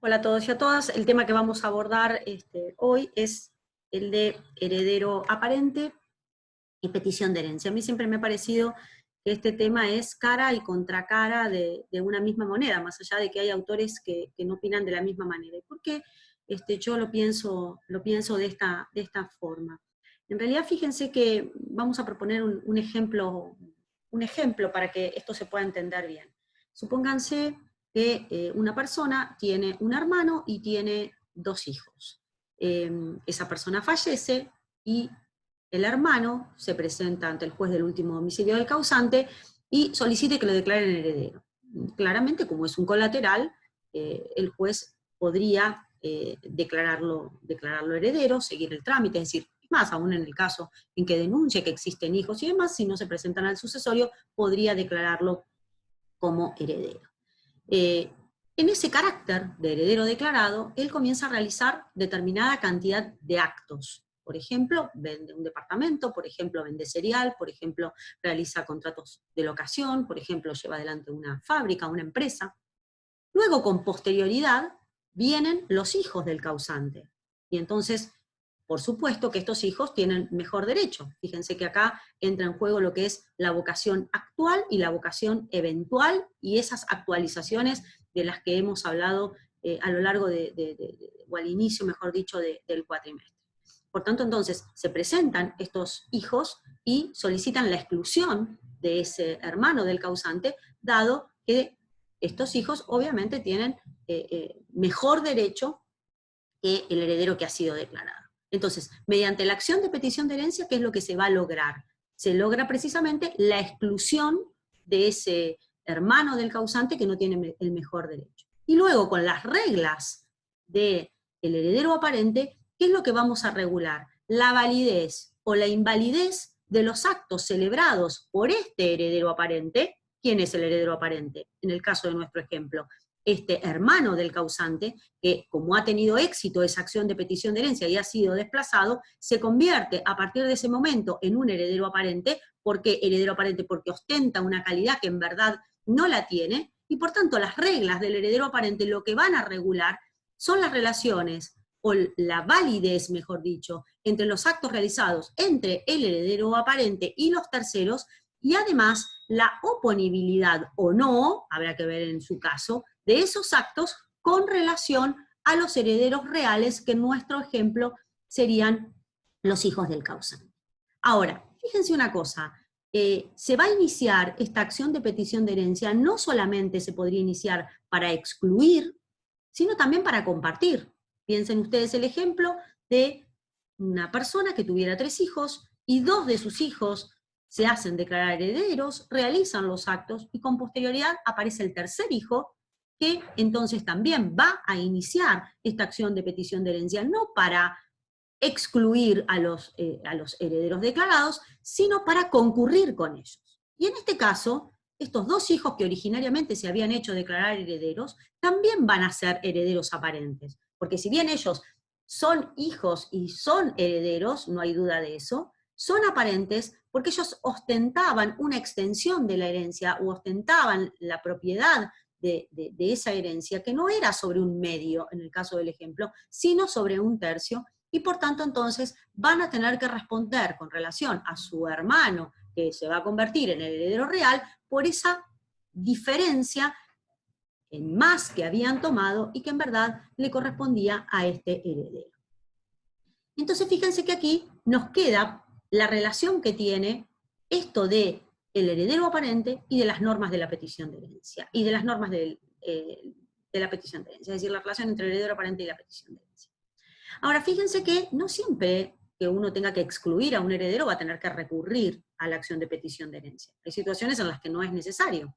Hola a todos y a todas. El tema que vamos a abordar hoy es el de heredero aparente y petición de herencia. A mí siempre me ha parecido que este tema es cara y contracara de una misma moneda, más allá de que hay autores que no opinan de la misma manera. ¿Y por qué yo lo pienso de esta forma? En realidad, fíjense que vamos a proponer un ejemplo para que esto se pueda entender bien. Supónganse que una persona tiene un hermano y tiene dos hijos. Esa persona fallece y el hermano se presenta ante el juez del último domicilio del causante y solicite que lo declaren heredero. Claramente, como es un colateral, el juez podría declararlo heredero, seguir el trámite, es decir, más aún en el caso en que denuncie que existen hijos y demás, si no se presentan al sucesorio, podría declararlo como heredero. En ese carácter de heredero declarado, él comienza a realizar determinada cantidad de actos. Por ejemplo, vende un departamento, por ejemplo, vende cereal, por ejemplo, realiza contratos de locación, por ejemplo, lleva adelante una fábrica, una empresa. Luego, con posterioridad, vienen los hijos del causante. Y entonces, por supuesto que estos hijos tienen mejor derecho. Fíjense que acá entra en juego lo que es la vocación actual y la vocación eventual, y esas actualizaciones de las que hemos hablado a lo largo o al inicio, mejor dicho, del cuatrimestre. Por tanto, entonces, se presentan estos hijos y solicitan la exclusión de ese hermano del causante, dado que estos hijos obviamente tienen mejor derecho que el heredero que ha sido declarado. Entonces, mediante la acción de petición de herencia, ¿qué es lo que se va a lograr? Se logra precisamente la exclusión de ese hermano del causante que no tiene el mejor derecho. Y luego, con las reglas del heredero aparente, ¿qué es lo que vamos a regular? La validez o la invalidez de los actos celebrados por este heredero aparente. ¿Quién es el heredero aparente? En el caso de nuestro ejemplo, este hermano del causante, que como ha tenido éxito esa acción de petición de herencia y ha sido desplazado, se convierte a partir de ese momento en un heredero aparente. ¿Por qué heredero aparente? Porque ostenta una calidad que en verdad no la tiene, y por tanto las reglas del heredero aparente lo que van a regular son las relaciones, o la validez, mejor dicho, entre los actos realizados entre el heredero aparente y los terceros, y además la oponibilidad o no, habrá que ver en su caso, de esos actos con relación a los herederos reales, que en nuestro ejemplo serían los hijos del causante. Ahora, fíjense una cosa, se va a iniciar esta acción de petición de herencia, no solamente se podría iniciar para excluir, sino también para compartir. Piensen ustedes el ejemplo de una persona que tuviera 3 hijos y 2 de sus hijos se hacen declarar herederos, realizan los actos y con posterioridad aparece el tercer hijo, que entonces también va a iniciar esta acción de petición de herencia, no para excluir a los herederos declarados, sino para concurrir con ellos. Y en este caso, estos 2 hijos que originariamente se habían hecho declarar herederos, también van a ser herederos aparentes, porque si bien ellos son hijos y son herederos, no hay duda de eso, son aparentes porque ellos ostentaban una extensión de la herencia o ostentaban la propiedad de esa herencia, que no era sobre un medio, en el caso del ejemplo, sino sobre un tercio, y por tanto entonces van a tener que responder con relación a su hermano, que se va a convertir en el heredero real, por esa diferencia en más que habían tomado y que en verdad le correspondía a este heredero. Entonces fíjense que aquí nos queda la relación que tiene esto de el heredero aparente y de las normas de la petición de herencia, y de las normas de la petición de herencia, es decir, la relación entre el heredero aparente y la petición de herencia. Ahora, fíjense que no siempre que uno tenga que excluir a un heredero va a tener que recurrir a la acción de petición de herencia. Hay situaciones en las que no es necesario.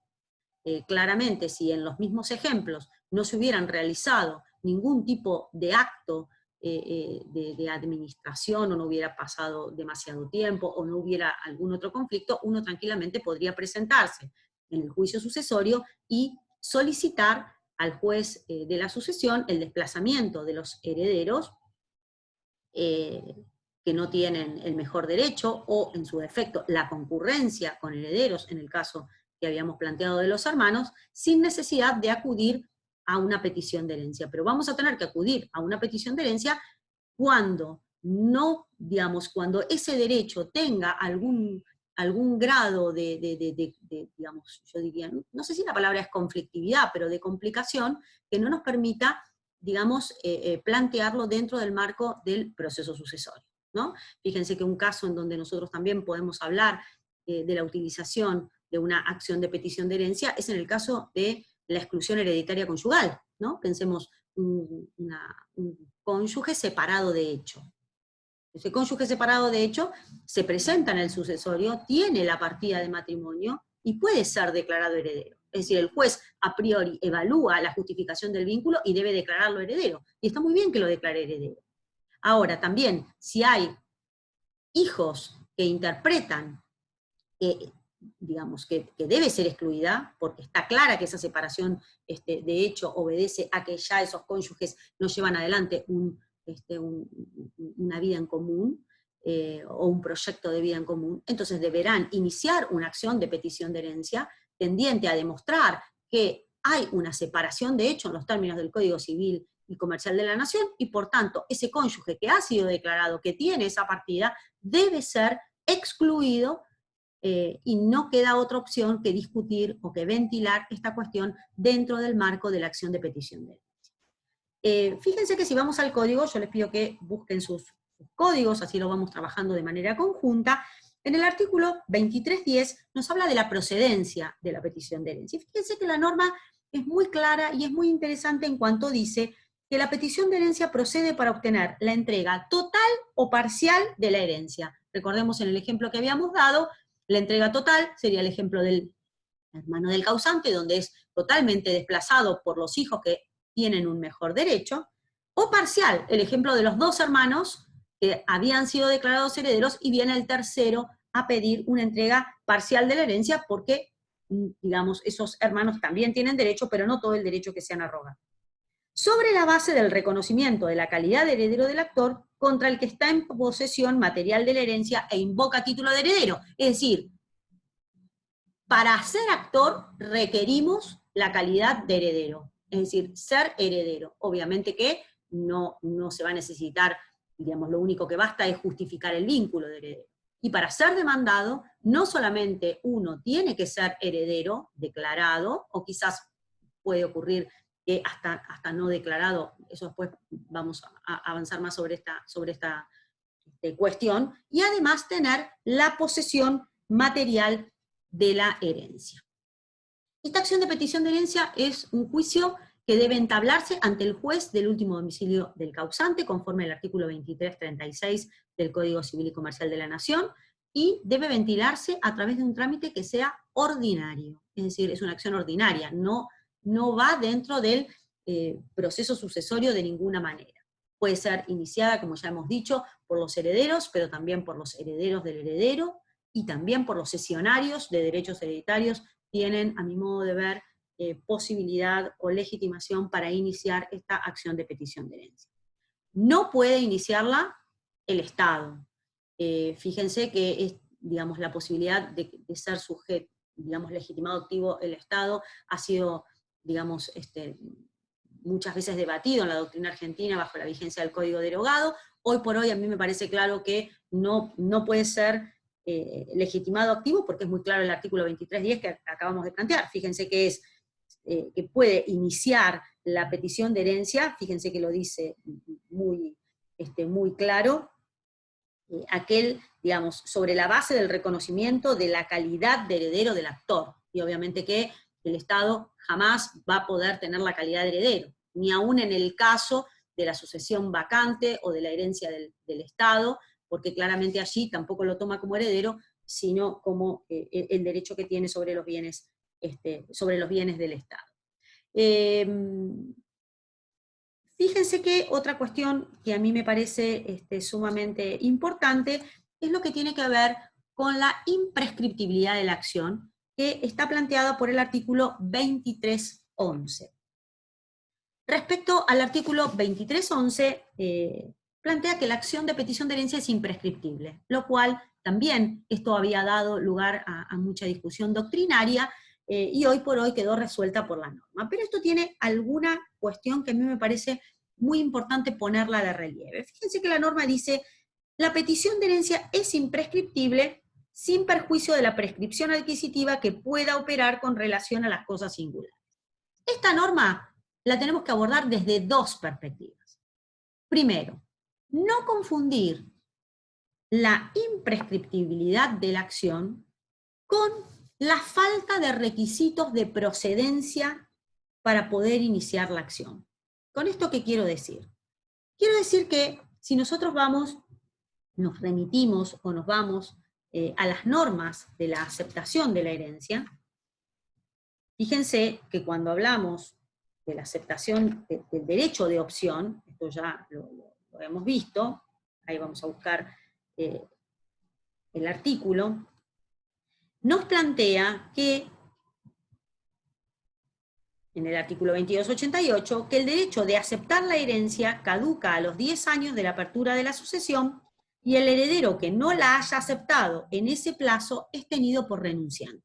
Claramente, si en los mismos ejemplos no se hubieran realizado ningún tipo de acto de administración, o no hubiera pasado demasiado tiempo, o no hubiera algún otro conflicto, uno tranquilamente podría presentarse en el juicio sucesorio y solicitar al juez de la sucesión el desplazamiento de los herederos que no tienen el mejor derecho, o en su defecto la concurrencia con herederos, en el caso que habíamos planteado de los hermanos, sin necesidad de acudir a una petición de herencia, pero vamos a tener que acudir a una petición de herencia cuando no, digamos, cuando ese derecho tenga algún grado digamos, yo diría, no sé si la palabra es conflictividad, pero de complicación, que no nos permita, digamos, plantearlo dentro del marco del proceso sucesorio, ¿no? Fíjense que un caso en donde nosotros también podemos hablar de la utilización de una acción de petición de herencia es en el caso de la exclusión hereditaria conyugal, ¿no? Pensemos un cónyuge separado de hecho. Ese cónyuge separado de hecho se presenta en el sucesorio, tiene la partida de matrimonio y puede ser declarado heredero. Es decir, el juez a priori evalúa la justificación del vínculo y debe declararlo heredero. Y está muy bien que lo declare heredero. Ahora, también, si hay hijos que interpretan digamos, que debe ser excluida, porque está clara que esa separación de hecho obedece a que ya esos cónyuges no llevan adelante una vida en común, o un proyecto de vida en común, entonces deberán iniciar una acción de petición de herencia tendiente a demostrar que hay una separación de hecho en los términos del Código Civil y Comercial de la Nación, y por tanto ese cónyuge que ha sido declarado que tiene esa partida debe ser excluido, y no queda otra opción que discutir o que ventilar esta cuestión dentro del marco de la acción de petición de herencia. Fíjense que si vamos al código, yo les pido que busquen sus códigos, así lo vamos trabajando de manera conjunta. En el artículo 2310 nos habla de la procedencia de la petición de herencia. Fíjense que la norma es muy clara y es muy interesante en cuanto dice que la petición de herencia procede para obtener la entrega total o parcial de la herencia. Recordemos en el ejemplo que habíamos dado, la entrega total sería el ejemplo del hermano del causante, donde es totalmente desplazado por los hijos que tienen un mejor derecho, o parcial, el ejemplo de los dos hermanos que habían sido declarados herederos y viene el tercero a pedir una entrega parcial de la herencia porque, digamos, esos hermanos también tienen derecho, pero no todo el derecho que se han arrogado. Sobre la base del reconocimiento de la calidad de heredero del actor contra el que está en posesión material de la herencia e invoca título de heredero. Es decir, para ser actor requerimos la calidad de heredero, es decir, ser heredero. Obviamente que no se va a necesitar, digamos, lo único que basta es justificar el vínculo de heredero. Y para ser demandado, no solamente uno tiene que ser heredero declarado, o quizás puede ocurrir que hasta no declarado, eso después vamos a avanzar más sobre esta cuestión, y además tener la posesión material de la herencia. Esta acción de petición de herencia es un juicio que debe entablarse ante el juez del último domicilio del causante, conforme al artículo 2336 del Código Civil y Comercial de la Nación, y debe ventilarse a través de un trámite que sea ordinario, es decir, es una acción ordinaria, no va dentro del proceso sucesorio de ninguna manera. Puede ser iniciada, como ya hemos dicho, por los herederos, pero también por los herederos del heredero, y también por los cesionarios de derechos hereditarios, tienen, a mi modo de ver, posibilidad o legitimación para iniciar esta acción de petición de herencia. No puede iniciarla el Estado. Fíjense que es, digamos, la posibilidad de ser sujeto, digamos, legitimado activo el Estado ha sido, digamos, muchas veces debatido en la doctrina argentina bajo la vigencia del Código derogado. Hoy por hoy a mí me parece claro que no puede ser legitimado activo, porque es muy claro el artículo 2310 que acabamos de plantear. Fíjense que es que puede iniciar la petición de herencia, fíjense que lo dice muy claro, aquel, digamos, sobre la base del reconocimiento de la calidad de heredero del actor, y obviamente que el Estado jamás va a poder tener la calidad de heredero, ni aún en el caso de la sucesión vacante o de la herencia del Estado, porque claramente allí tampoco lo toma como heredero, sino como el derecho que tiene sobre los bienes del Estado. Fíjense que otra cuestión que a mí me parece sumamente importante es lo que tiene que ver con la imprescriptibilidad de la acción, que está planteada por el artículo 2311. Respecto al artículo 2311, plantea que la acción de petición de herencia es imprescriptible, lo cual también esto había dado lugar a mucha discusión doctrinaria, y hoy por hoy quedó resuelta por la norma. Pero esto tiene alguna cuestión que a mí me parece muy importante ponerla de relieve. Fíjense que la norma dice, la petición de herencia es imprescriptible sin perjuicio de la prescripción adquisitiva que pueda operar con relación a las cosas singulares. Esta norma la tenemos que abordar desde dos perspectivas. Primero, no confundir la imprescriptibilidad de la acción con la falta de requisitos de procedencia para poder iniciar la acción. ¿Con esto qué quiero decir? Quiero decir que si nosotros nos remitimos o nos vamos a las normas de la aceptación de la herencia, fíjense que cuando hablamos de la aceptación del derecho de opción, esto ya lo hemos visto, ahí vamos a buscar el artículo, nos plantea que, en el artículo 2288, que el derecho de aceptar la herencia caduca a los 10 años de la apertura de la sucesión y el heredero que no la haya aceptado en ese plazo es tenido por renunciante.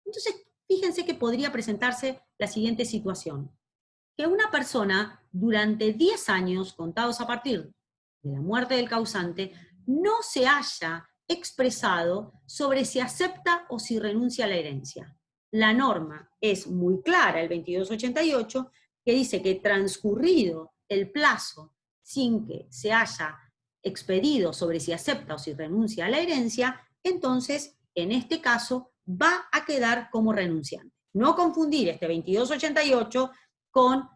Entonces, fíjense que podría presentarse la siguiente situación. Que una persona durante 10 años, contados a partir de la muerte del causante, no se haya expresado sobre si acepta o si renuncia a la herencia. La norma es muy clara, el 2288, que dice que transcurrido el plazo sin que se haya expedido sobre si acepta o si renuncia a la herencia, entonces, en este caso, va a quedar como renunciante. No confundir este 2288 con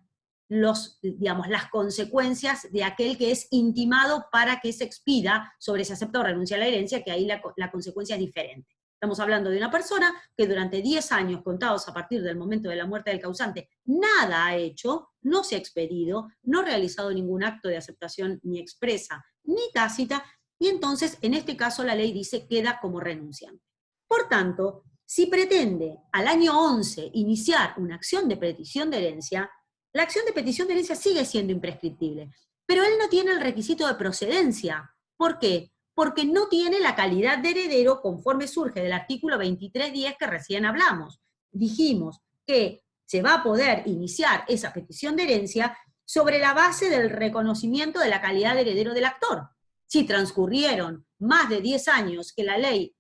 las consecuencias de aquel que es intimado para que se expida sobre si acepta o renuncia a la herencia, que ahí la consecuencia es diferente. Estamos hablando de una persona que durante 10 años contados a partir del momento de la muerte del causante, nada ha hecho, no se ha expedido, no ha realizado ningún acto de aceptación ni expresa ni tácita, y entonces en este caso la ley dice queda como renunciante. Por tanto, si pretende al año 11 iniciar una acción de petición de herencia, la acción de petición de herencia sigue siendo imprescriptible, pero él no tiene el requisito de procedencia. ¿Por qué? Porque no tiene la calidad de heredero conforme surge del artículo 2310 que recién hablamos. Dijimos que se va a poder iniciar esa petición de herencia sobre la base del reconocimiento de la calidad de heredero del actor. Si transcurrieron más de 10 años que la ley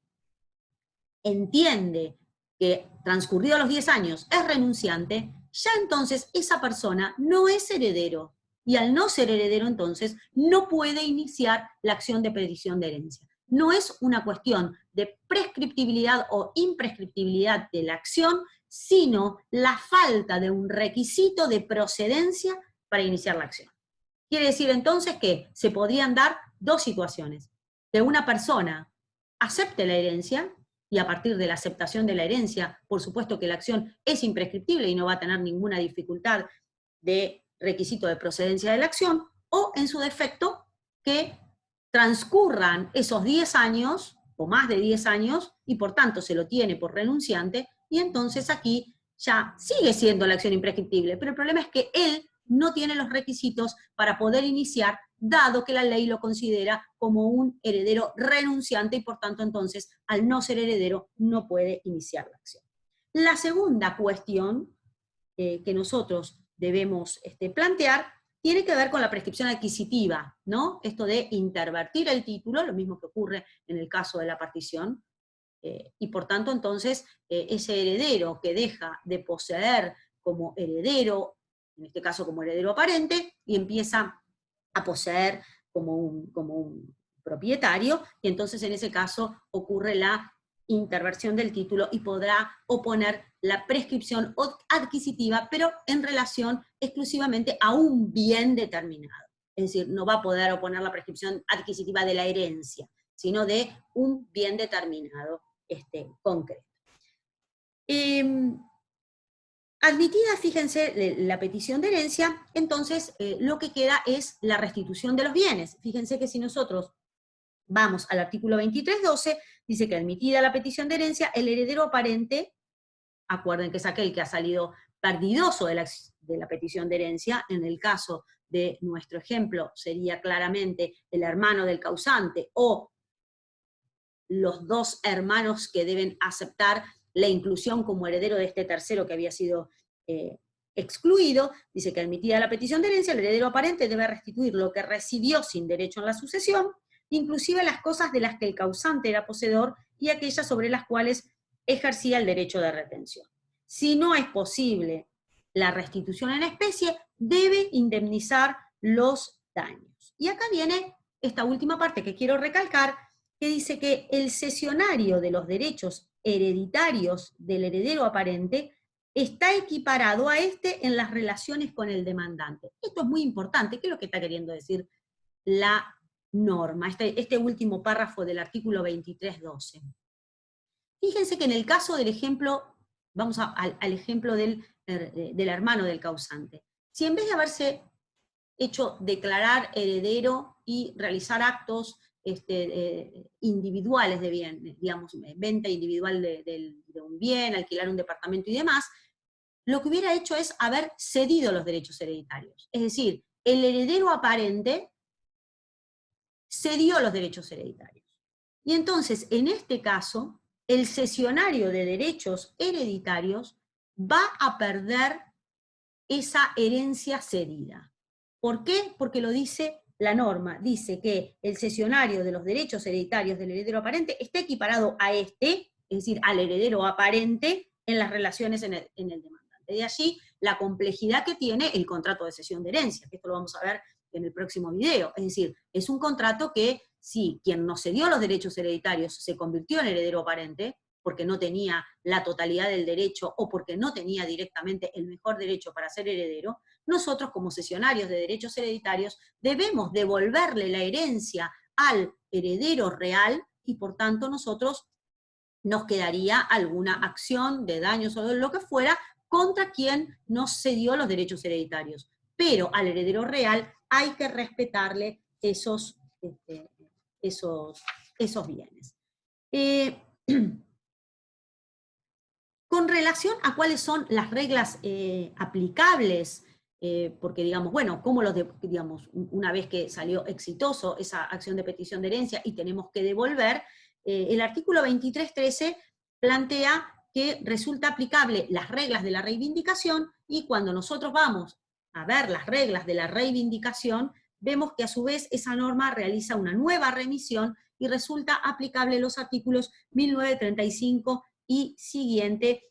entiende que transcurridos los 10 años es renunciante, ya entonces esa persona no es heredero, y al no ser heredero entonces no puede iniciar la acción de petición de herencia. No es una cuestión de prescriptibilidad o imprescriptibilidad de la acción, sino la falta de un requisito de procedencia para iniciar la acción. Quiere decir entonces que se podrían dar dos situaciones: que una persona acepte la herencia, y a partir de la aceptación de la herencia, por supuesto que la acción es imprescriptible y no va a tener ninguna dificultad de requisito de procedencia de la acción, o en su defecto, que transcurran esos 10 años, o más de 10 años, y por tanto se lo tiene por renunciante, y entonces aquí ya sigue siendo la acción imprescriptible, pero el problema es que él no tiene los requisitos para poder iniciar, dado que la ley lo considera como un heredero renunciante y por tanto entonces, al no ser heredero, no puede iniciar la acción. La segunda cuestión que nosotros debemos plantear tiene que ver con la prescripción adquisitiva, ¿no? Esto de intervertir el título, lo mismo que ocurre en el caso de la partición, y por tanto entonces ese heredero que deja de poseer como heredero, en este caso como heredero aparente, y empieza a poseer como un propietario, y entonces en ese caso ocurre la interversión del título y podrá oponer la prescripción adquisitiva, pero en relación exclusivamente a un bien determinado. Es decir, no va a poder oponer la prescripción adquisitiva de la herencia, sino de un bien determinado concreto. Admitida, fíjense, la petición de herencia, entonces lo que queda es la restitución de los bienes. Fíjense que si nosotros vamos al artículo 2312, dice que admitida la petición de herencia, el heredero aparente, acuerden que es aquel que ha salido perdidoso de la petición de herencia, en el caso de nuestro ejemplo sería claramente el hermano del causante o los dos hermanos que deben aceptar la inclusión como heredero de este tercero que había sido excluido. Dice que admitida la petición de herencia, el heredero aparente debe restituir lo que recibió sin derecho en la sucesión, inclusive las cosas de las que el causante era poseedor y aquellas sobre las cuales ejercía el derecho de retención. Si no es posible la restitución en especie, debe indemnizar los daños. Y acá viene esta última parte que quiero recalcar, que dice que el cesionario de los derechos hereditarios del heredero aparente está equiparado a este en las relaciones con el demandante. Esto es muy importante. ¿Qué es lo que está queriendo decir la norma? Este último párrafo del artículo 23.12. Fíjense que en el caso del ejemplo, vamos al ejemplo del hermano del causante. Si en vez de haberse hecho declarar heredero y realizar actos individuales de bien, digamos, venta individual de un bien, alquilar un departamento y demás, lo que hubiera hecho es haber cedido los derechos hereditarios. Es decir, el heredero aparente cedió los derechos hereditarios. Y entonces, en este caso, el cesionario de derechos hereditarios va a perder esa herencia cedida. ¿Por qué? Porque lo dice la norma. Dice que el cesionario de los derechos hereditarios del heredero aparente está equiparado a este, es decir, al heredero aparente, en las relaciones en el demandante. De allí la complejidad que tiene el contrato de cesión de herencia, que esto lo vamos a ver en el próximo video. Es decir, es un contrato que, si quien no cedió los derechos hereditarios se convirtió en heredero aparente, porque no tenía la totalidad del derecho o porque no tenía directamente el mejor derecho para ser heredero, nosotros como cesionarios de derechos hereditarios debemos devolverle la herencia al heredero real y por tanto nosotros nos quedaría alguna acción de daños o de lo que fuera contra quien nos cedió los derechos hereditarios. Pero al heredero real hay que respetarle esos bienes. Con relación a cuáles son las reglas aplicables, porque digamos, bueno, ¿cómo digamos, una vez que salió exitoso esa acción de petición de herencia y tenemos que devolver, el artículo 23.13 plantea que resulta aplicable las reglas de la reivindicación, y cuando nosotros vamos a ver las reglas de la reivindicación, vemos que a su vez esa norma realiza una nueva remisión y resulta aplicable los artículos 1935 y siguiente,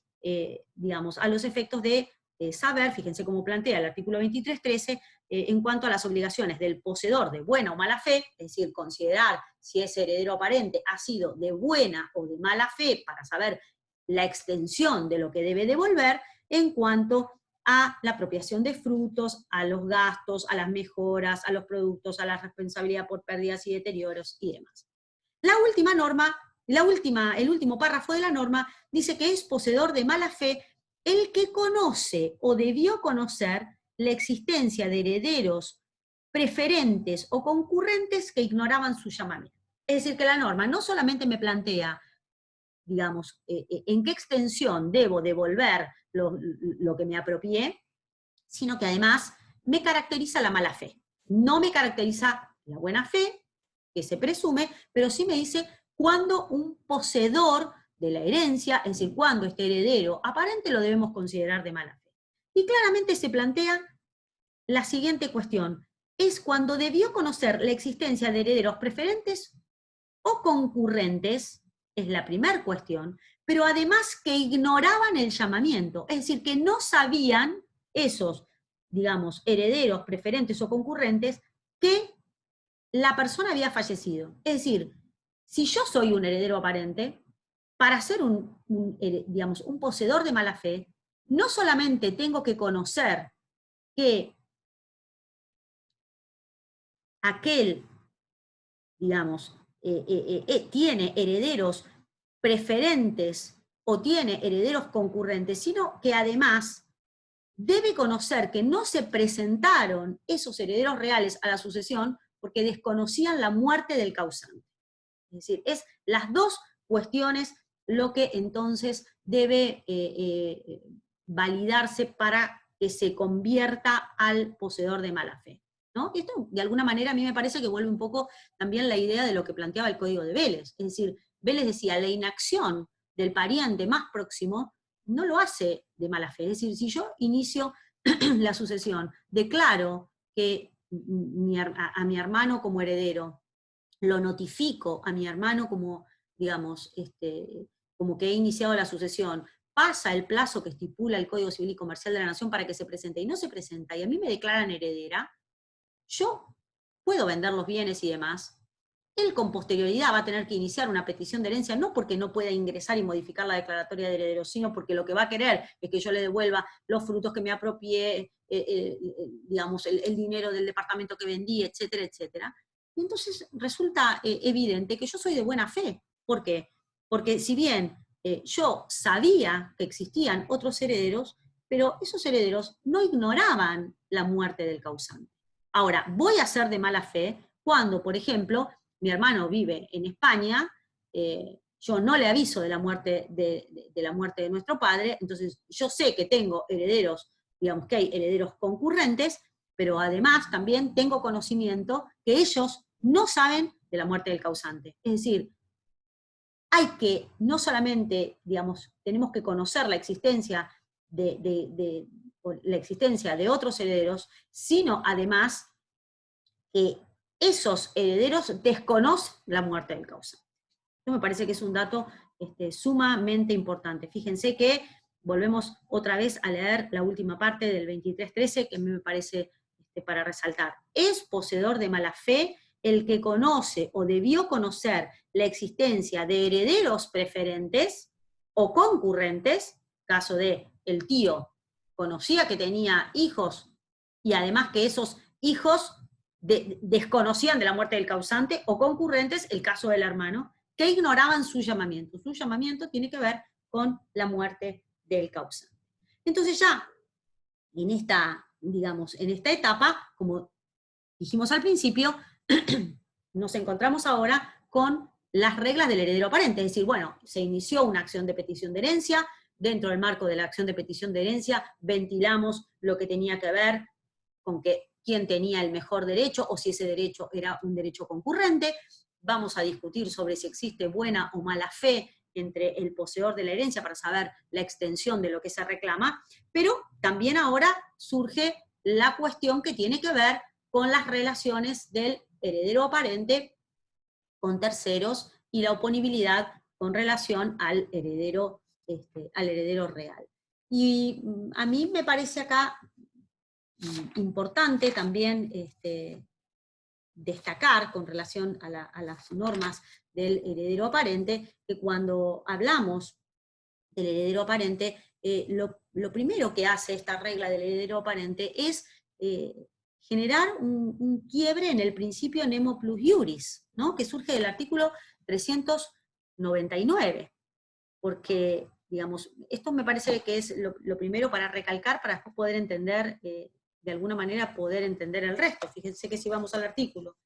digamos, a los efectos de saber, fíjense cómo plantea el artículo 23.13, en cuanto a las obligaciones del poseedor de buena o mala fe, es decir, considerar si ese heredero aparente ha sido de buena o de mala fe para saber la extensión de lo que debe devolver en cuanto a la apropiación de frutos, a los gastos, a las mejoras, a los productos, a la responsabilidad por pérdidas y deterioros y demás. La última norma, el último párrafo de la norma dice que es poseedor de mala fe el que conoce o debió conocer la existencia de herederos preferentes o concurrentes que ignoraban su llamamiento. Es decir, que la norma no solamente me plantea, digamos, en qué extensión debo devolver lo que me apropié, sino que además me caracteriza la mala fe. No me caracteriza la buena fe, que se presume, pero sí me dice cuando un poseedor de la herencia, es decir, cuando este heredero aparente lo debemos considerar de mala fe. Y claramente se plantea la siguiente cuestión: es cuando debió conocer la existencia de herederos preferentes o concurrentes, es la primera cuestión, pero además que ignoraban el llamamiento, es decir, que no sabían esos, digamos, herederos preferentes o concurrentes que la persona había fallecido. Es decir, si yo soy un heredero aparente, para ser digamos, un poseedor de mala fe, no solamente tengo que conocer que aquel, digamos, tiene herederos preferentes o tiene herederos concurrentes, sino que además debe conocer que no se presentaron esos herederos reales a la sucesión porque desconocían la muerte del causante. Es decir, es las dos cuestiones lo que entonces debe validarse para que se convierta al poseedor de mala fe, ¿no? Y esto, de alguna manera, a mí me parece que vuelve un poco también la idea de lo que planteaba el Código de Vélez. Es decir, Vélez decía, la inacción del pariente más próximo, no lo hace de mala fe. Es decir, si yo inicio la sucesión, declaro que a mi hermano como heredero, lo notifico a mi hermano como, digamos, como que he iniciado la sucesión, pasa el plazo que estipula el Código Civil y Comercial de la Nación para que se presente, y no se presenta, y a mí me declaran heredera, yo puedo vender los bienes y demás. Él con posterioridad va a tener que iniciar una petición de herencia, no porque no pueda ingresar y modificar la declaratoria de heredero, sino porque lo que va a querer es que yo le devuelva los frutos que me apropié, digamos, el dinero del departamento que vendí, etcétera, etcétera. Y entonces resulta evidente que yo soy de buena fe. ¿Por qué? Porque si bien yo sabía que existían otros herederos, pero esos herederos no ignoraban la muerte del causante. Ahora, voy a ser de mala fe cuando, por ejemplo, mi hermano vive en España, yo no le aviso de la muerte de nuestro padre, entonces yo sé que tengo herederos, digamos que hay herederos concurrentes, pero además también tengo conocimiento que ellos no saben de la muerte del causante. Es decir, hay que, no solamente, digamos, tenemos que conocer la existencia de otros herederos, sino además que esos herederos desconocen la muerte del causante. Esto me parece que es un dato sumamente importante. Fíjense que volvemos otra vez a leer la última parte del 23.13, que a mí me parece para resaltar. Es poseedor de mala fe el que conoce o debió conocer la existencia de herederos preferentes o concurrentes, caso de el tío conocía que tenía hijos y además que esos hijos desconocían de la muerte del causante, o concurrentes, el caso del hermano, que ignoraban su llamamiento. Su llamamiento tiene que ver con la muerte del causante. Entonces ya, en esta, digamos, en esta etapa, como dijimos al principio, nos encontramos ahora con las reglas del heredero aparente, es decir, bueno, se inició una acción de petición de herencia, dentro del marco de la acción de petición de herencia ventilamos lo que tenía que ver con que quién tenía el mejor derecho, o si ese derecho era un derecho concurrente. Vamos a discutir sobre si existe buena o mala fe entre el poseedor de la herencia para saber la extensión de lo que se reclama, pero también ahora surge la cuestión que tiene que ver con las relaciones del heredero aparente con terceros y la oponibilidad con relación al heredero real. Y a mí me parece acá importante también destacar con relación a las normas del heredero aparente, que cuando hablamos del heredero aparente, lo primero que hace esta regla del heredero aparente es generar un quiebre en el principio nemo plus iuris, ¿no? Que surge del artículo 399, porque, digamos, esto me parece que es lo primero para recalcar, para después poder entender, de alguna manera poder entender el resto. Fíjense que si vamos al artículo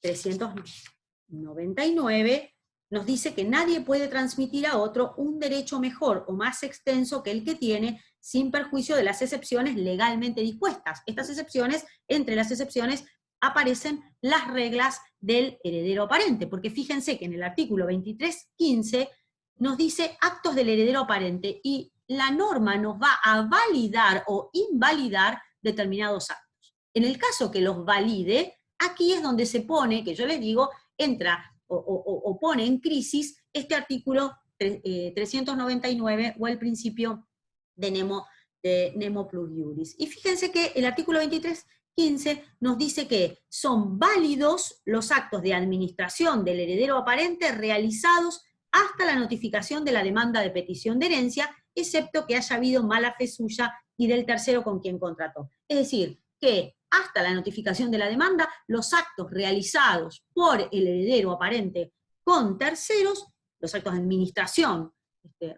399, nos dice que nadie puede transmitir a otro un derecho mejor o más extenso que el que tiene, sin perjuicio de las excepciones legalmente dispuestas. Estas excepciones, entre las excepciones, aparecen las reglas del heredero aparente, porque fíjense que en el artículo 23.15 nos dice actos del heredero aparente, y la norma nos va a validar o invalidar determinados actos. En el caso que los valide, aquí es donde se pone, que yo les digo, entra o pone en crisis este artículo 399 o el principio de nemo plus iuris. Y fíjense que el artículo 23.15 nos dice que son válidos los actos de administración del heredero aparente realizados hasta la notificación de la demanda de petición de herencia, excepto que haya habido mala fe suya y del tercero con quien contrató. Es decir, que hasta la notificación de la demanda, los actos realizados por el heredero aparente con terceros, los actos de administración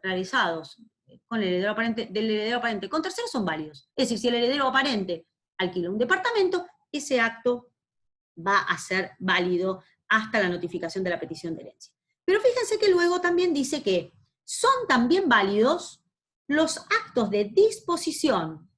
realizados con el heredero aparente, del heredero aparente con terceros son válidos. Es decir, si el heredero aparente alquila un departamento, ese acto va a ser válido hasta la notificación de la petición de herencia. Pero fíjense que luego también dice que son también válidos los actos de disposición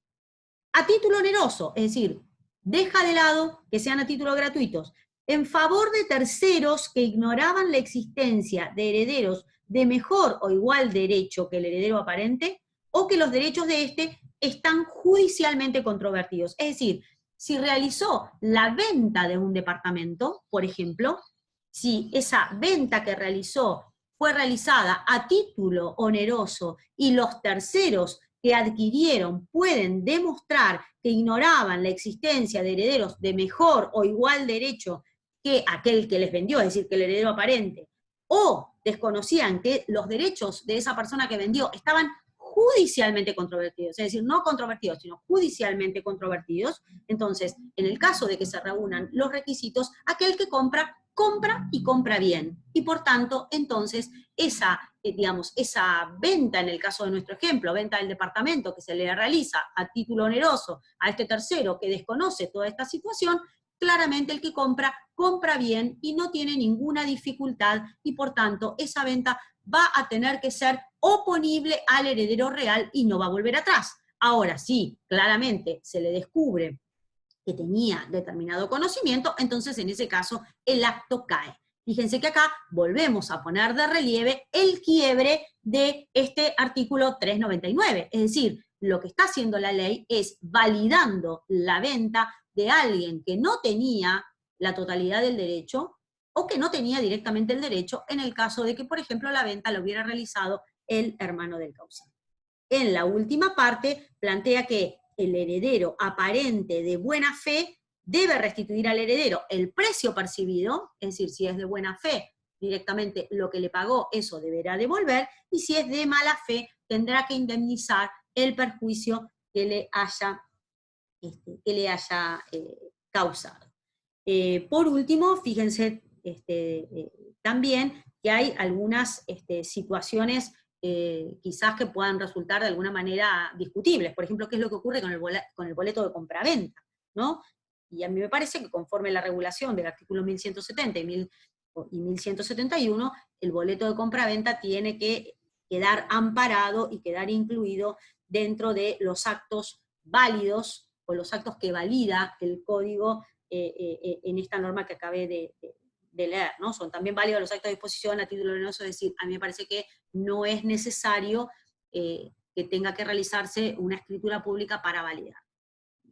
a título oneroso, es decir, deja de lado que sean a título gratuitos, en favor de terceros que ignoraban la existencia de herederos de mejor o igual derecho que el heredero aparente, o que los derechos de éste están judicialmente controvertidos. Es decir, si realizó la venta de un departamento, por ejemplo, si esa venta que realizó fue realizada a título oneroso y los terceros que adquirieron pueden demostrar que ignoraban la existencia de herederos de mejor o igual derecho que aquel que les vendió, es decir, que el heredero aparente, o desconocían que los derechos de esa persona que vendió estaban judicialmente controvertidos, es decir, no controvertidos, sino judicialmente controvertidos, entonces, en el caso de que se reúnan los requisitos, aquel que compra, compra y compra bien. Y por tanto, entonces, esa venta, en el caso de nuestro ejemplo, venta del departamento que se le realiza a título oneroso a este tercero que desconoce toda esta situación, claramente el que compra, compra bien y no tiene ninguna dificultad y por tanto esa venta va a tener que ser oponible al heredero real y no va a volver atrás. Ahora sí, claramente se le descubre que tenía determinado conocimiento, entonces en ese caso el acto cae. Fíjense que acá volvemos a poner de relieve el quiebre de este artículo 399, es decir, lo que está haciendo la ley es validando la venta de alguien que no tenía la totalidad del derecho o que no tenía directamente el derecho en el caso de que, por ejemplo, la venta lo hubiera realizado el hermano del causante. En la última parte plantea que el heredero aparente de buena fe debe restituir al heredero el precio percibido, es decir, si es de buena fe, directamente lo que le pagó, eso deberá devolver, y si es de mala fe, tendrá que indemnizar el perjuicio que le haya causado. Por último, fíjense también que hay algunas situaciones quizás que puedan resultar de alguna manera discutibles. Por ejemplo, ¿qué es lo que ocurre con el boleto de compraventa? ¿No? Y a mí me parece que conforme la regulación del artículo 1170 y 1171, el boleto de compraventa tiene que quedar amparado y quedar incluido dentro de los actos válidos o los actos que valida el código en esta norma que acabé de leer, ¿no? Son también válidos los actos de disposición a título oneroso, es decir, a mí me parece que no es necesario que tenga que realizarse una escritura pública para validar.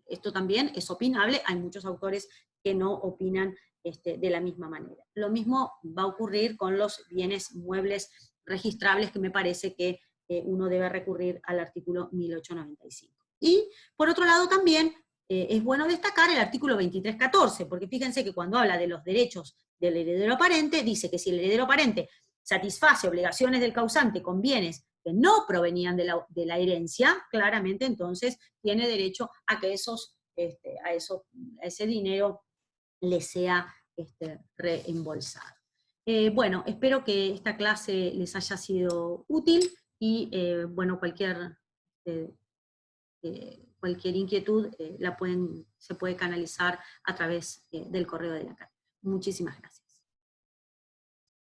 Esto también es opinable, hay muchos autores que no opinan de la misma manera. Lo mismo va a ocurrir con los bienes muebles registrables, que me parece que uno debe recurrir al artículo 1895. Y, por otro lado, también es bueno destacar el artículo 2314, porque fíjense que cuando habla de los derechos del heredero aparente, dice que si el heredero aparente satisface obligaciones del causante con bienes que no provenían de la herencia, claramente entonces tiene derecho a que a ese dinero le sea reembolsado. Bueno, espero que esta clase les haya sido útil y bueno, cualquier inquietud se puede canalizar a través del correo de la carta. Muchísimas gracias.